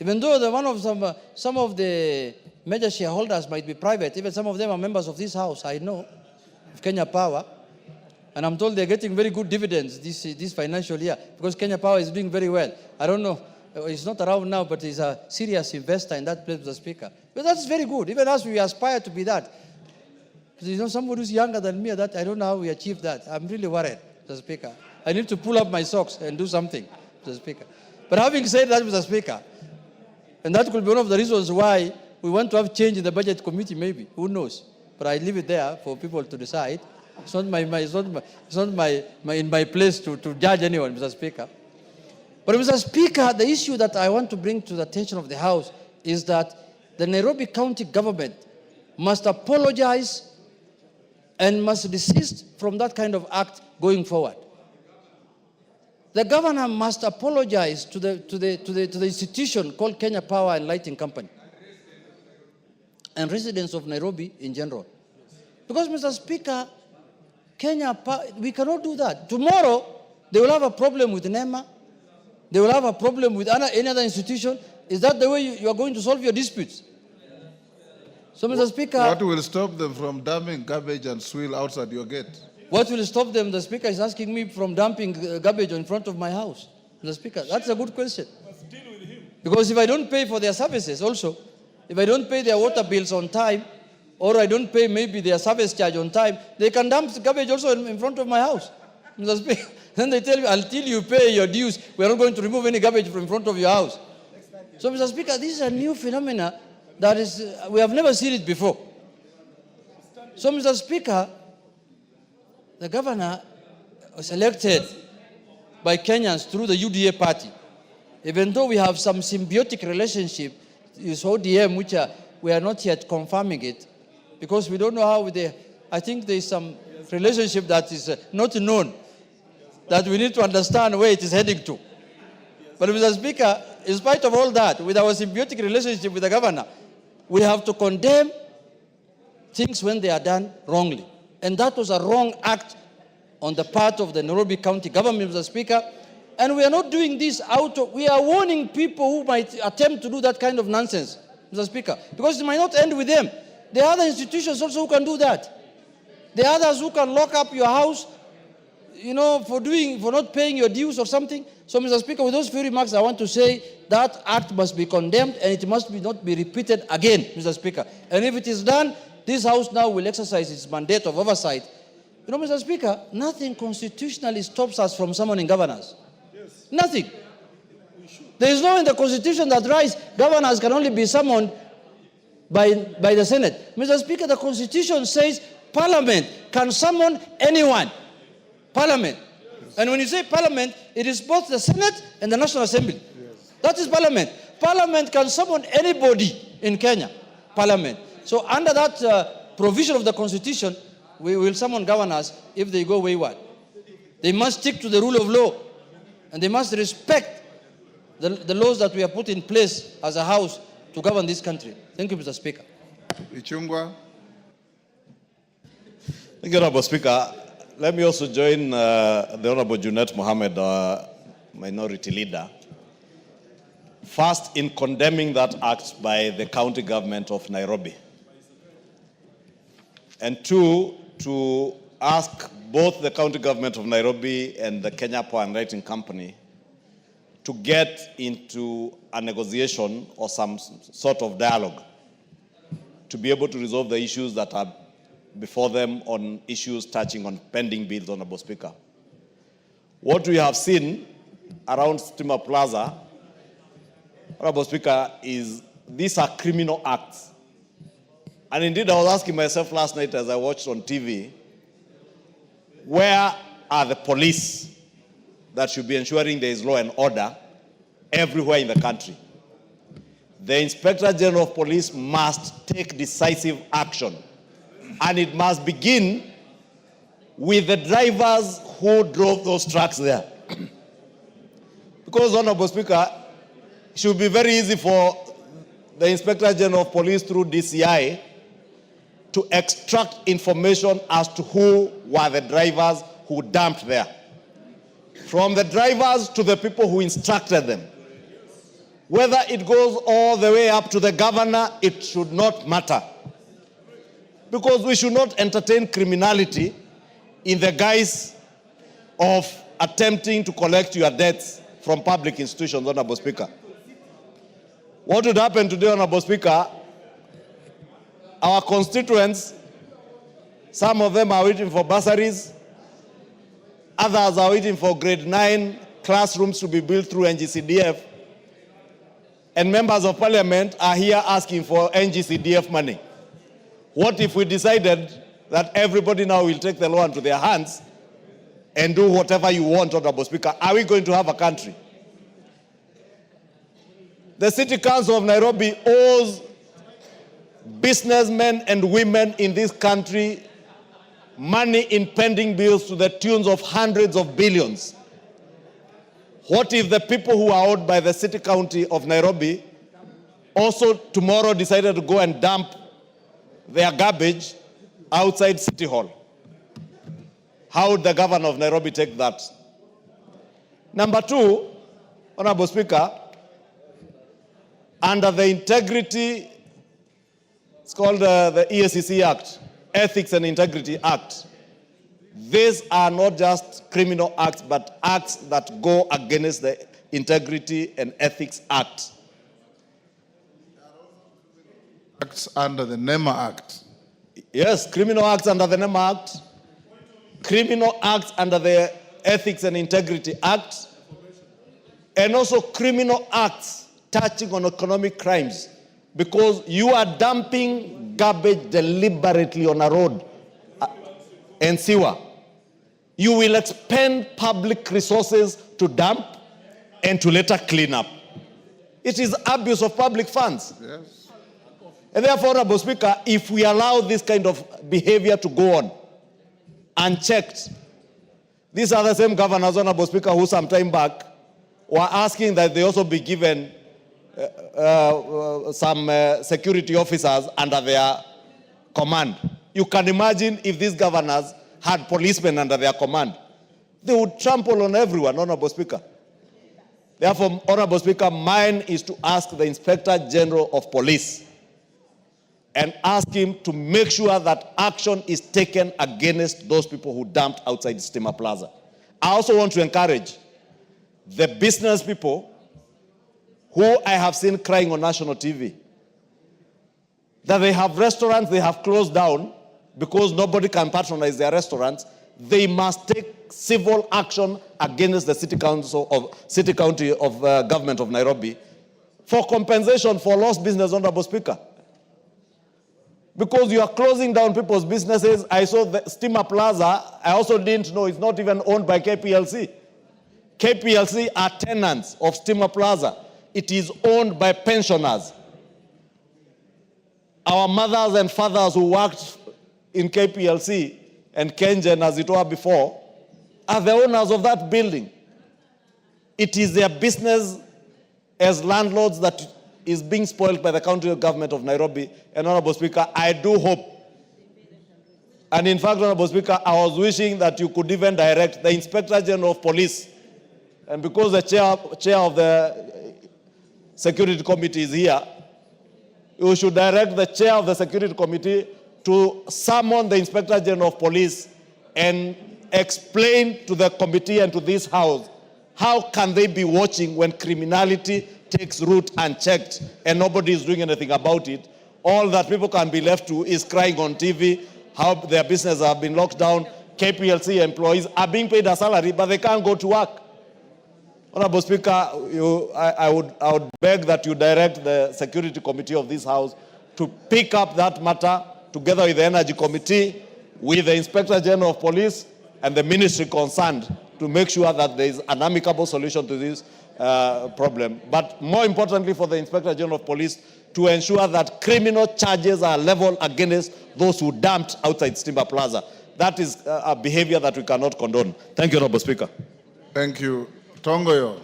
Even though some of the major shareholders might be private, even some of them are members of this house, I know, of Kenya Power. And I'm told they're getting very good dividends this financial year because Kenya Power is doing very well. I don't know, he's not around now, but he's a serious investor in that place, Mr. Speaker. But that's very good. Even us, we aspire to be that. You know, somebody who's younger than me, that I don't know how we achieve that. I'm really worried, Mr. Speaker. I need to pull up my socks and do something, Mr. Speaker. But having said that, Mr. Speaker, and that could be one of the reasons why we want to have change in the budget committee, maybe. Who knows? But I leave it there for people to decide. It's not in my place to judge anyone, Mr. Speaker. But Mr. Speaker, the issue that I want to bring to the attention of the House is that the Nairobi County government must apologize and must desist from that kind of act going forward. The governor must apologize to the institution called Kenya Power and Lighting Company and residents of Nairobi in general. Because, Mr. Speaker, we cannot do that. Tomorrow, they will have a problem with NEMA. They will have a problem with any other institution. Is that the way you are going to solve your disputes? So, Mr. Speaker... What will stop them from dumping garbage and swill outside your gate? What will stop them? The Speaker is asking me from dumping garbage in front of my house. Mr. Speaker, that's a good question. Because if I don't pay for their services also, if I don't pay their water bills on time, or I don't pay maybe their service charge on time, they can dump garbage also in front of my house. Mr. Speaker, then they tell me, until you pay your dues, we are not going to remove any garbage from in front of your house. So, Mr. Speaker, this is a new phenomena that is, we have never seen it before. So, Mr. Speaker, the governor was elected by Kenyans through the UDA party. Even though we have some symbiotic relationship with ODM, which we are not yet confirming it, because we don't know how I think there is some relationship that is not known, that we need to understand where it is heading to. But Mr. Speaker, in spite of all that, with our symbiotic relationship with the governor, we have to condemn things when they are done wrongly. And that was a wrong act on the part of the Nairobi County government, Mr. Speaker. And we are not doing this we are warning people who might attempt to do that kind of nonsense, Mr. Speaker, because it might not end with them. There are other institutions also who can do that. There are others who can lock up your house, you know, for not paying your dues or something. So, Mr. Speaker, with those few remarks, I want to say that act must be condemned and it must not be repeated again, Mr. Speaker. And if it is done, this House now will exercise its mandate of oversight. You know, Mr. Speaker, nothing constitutionally stops us from summoning governors. Yes. Nothing. There is no in the Constitution that writes governors can only be summoned by the Senate. Mr. Speaker, the Constitution says Parliament can summon anyone. Parliament. Yes. And when you say Parliament, it is both the Senate and the National Assembly. Yes. That is Parliament. Parliament can summon anybody in Kenya. Parliament. So under that provision of the Constitution, we will summon governors if they go wayward. They must stick to the rule of law, and they must respect the laws that we have put in place as a House to govern this country. Thank you, Mr. Speaker. Ichungwa. Thank you, Honorable Speaker. Let me also join the Honorable Junet Mohammed, Minority Leader, first in condemning that act by the county government of Nairobi. And two, to ask both the county government of Nairobi and the Kenya Power and Lighting Company to get into a negotiation or some sort of dialogue to be able to resolve the issues that are before them on issues touching on pending bills, Honorable Speaker. What we have seen around Stima Plaza, Honorable Speaker, is these are criminal acts. And indeed, I was asking myself last night as I watched on TV, where are the police that should be ensuring there is law and order everywhere in the country? The Inspector General of Police must take decisive action. And it must begin with the drivers who drove those trucks there. Because, Honorable Speaker, it should be very easy for the Inspector General of Police through DCI to extract information as to who were the drivers who dumped there. From the drivers to the people who instructed them. Whether it goes all the way up to the governor, it should not matter. Because we should not entertain criminality in the guise of attempting to collect your debts from public institutions, Honorable Speaker. What would happen today, Honorable Speaker? Our constituents, some of them are waiting for bursaries, others are waiting for grade 9 classrooms to be built through NGCDF, and members of parliament are here asking for NGCDF money. What if we decided that everybody now will take the law into their hands and do whatever you want, Honorable Speaker? Are we going to have a country? The City Council of Nairobi owes businessmen and women in this country money in pending bills to the tunes of hundreds of billions. What if the people who are owed by the City County of Nairobi also tomorrow decided to go and dump their garbage outside City Hall? How would the governor of Nairobi take that? Number two, Honorable Speaker, under the integrity, it's called the EACC Act, Ethics and Integrity Act. These are not just criminal acts, but acts that go against the Integrity and Ethics Act. Acts under the NEMA Act. Yes, criminal acts under the NEMA Act, criminal acts under the Ethics and Integrity Act, and also criminal acts touching on economic crimes, because you are dumping garbage deliberately on a road and sewer. You will expend public resources to dump and to later clean up. It is abuse of public funds. Yes. And therefore, Honorable Speaker, if we allow this kind of behavior to go on unchecked, these are the same governors, Honorable Speaker, who some time back were asking that they also be given some security officers under their command. You can imagine if these governors had policemen under their command, they would trample on everyone, Honorable Speaker. Therefore, Honorable Speaker, mine is to ask the Inspector General of Police and ask him to make sure that action is taken against those people who dumped outside Stima Plaza. I also want to encourage the business people who I have seen crying on national TV, that they have restaurants they have closed down because nobody can patronize their restaurants. They must take civil action against the City County of Government of Nairobi for compensation for lost business, Honorable Speaker. Because you are closing down people's businesses. I saw the Stima Plaza. I also didn't know it's not even owned by KPLC. KPLC are tenants of Stima Plaza. It is owned by pensioners. Our mothers and fathers who worked in KPLC and Kengen, as it were before, are the owners of that building. It is their business as landlords that is being spoiled by the county government of Nairobi. And Honorable Speaker, I do hope, and in fact, Honorable Speaker, I was wishing that you could even direct the Inspector General of Police, and because the chair of the Security Committee is here, you should direct the chair of the Security Committee to summon the Inspector General of Police and explain to the committee and to this House how can they be watching when criminality takes root unchecked and nobody is doing anything about it. All that people can be left to is crying on TV how their business have been locked down. KPLC employees are being paid a salary, but they can't go to work. Honorable Speaker, I would beg that you direct the Security Committee of this House to pick up that matter together with the Energy Committee, with the Inspector General of Police and the ministry concerned to make sure that there is an amicable solution to this problem. But more importantly for the Inspector General of Police to ensure that criminal charges are leveled against those who dumped outside Stima Plaza. That is a behavior that we cannot condone. Thank you, Honorable Speaker. Thank you. Tongoyo.